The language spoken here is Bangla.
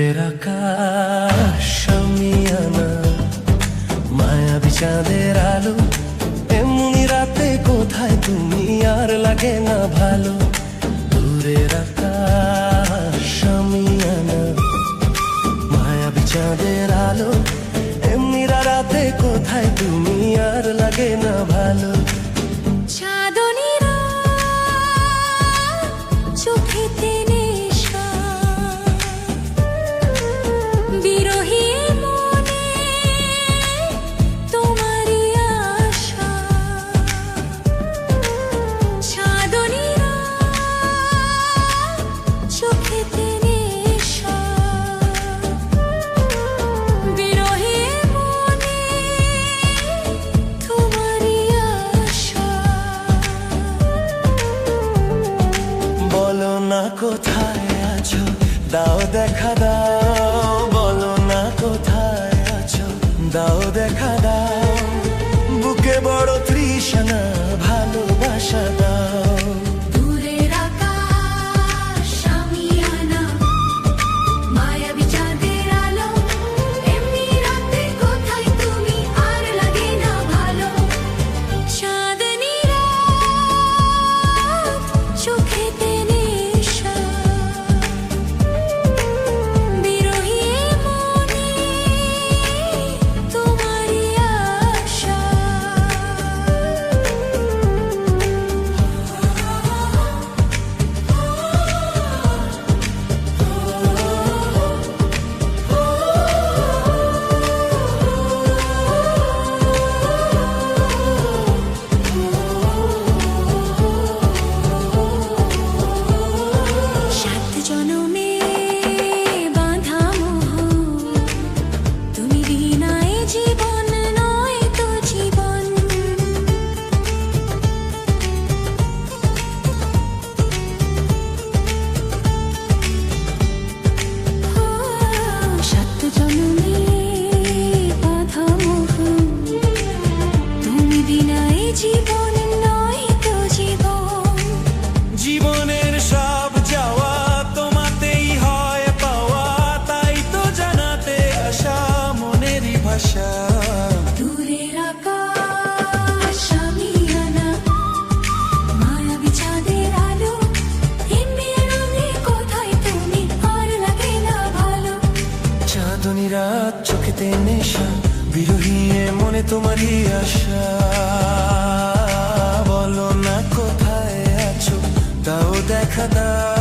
দূরের আকাশ আমিয়ানা মায়াবী চাঁদের আলো এমনি রাতে কোথায় তুমি আর লাগে না ভালো। দূরের আকাশ আমিয়ানা মায়াবী চাঁদের আলো এমনি রাতে কোথায় তুমি আর লাগে না ভালো। চাঁদনীরা চোখেতে নেশা বিরহী মনে তোমারই আশা। চাঁদনীরা চোখেতে নেশা বিরহী মনে তোমারই আশা। বলো না কোথায় আছো দাও দেখা দাও, বলো না কোথায় আছো দাও দেখা দাও। বুকে বড় তৃষ্ণা ভালোবাসা দাও। দূরের আকাশ আমিয়ানা মায়াবী চাঁদের আলো এমনি রাতে কোথায় তুমি আর লাগে না ভালো। চাঁদনী রাত চোখেতে নেশা বিরহী মনে তোমারই আশা। সাত জনমে বাঁধা মোহ তুমি বিনা এ জীবন নয় তো জীবন। সাত জনমে বাঁধা মোহ তুমি বিনা এ জীবন নয় তো জীবন। জীবনের সব যাওয়া তোমাতেই হয় পাওয়া, তাই তো জানাতে আসা মনেরই ভাষা। দূরের আকাশ আমিয়ানা মায়াবী চাঁদের আলো এমনি রঙে কোথায় তুমি আর লাগে না ভালো। চাঁদনী রাত চোখেতে নেশা বিরহী এ মনে তোমারই আশা। বলো না কোথায় আছো দাও দেখা দাও।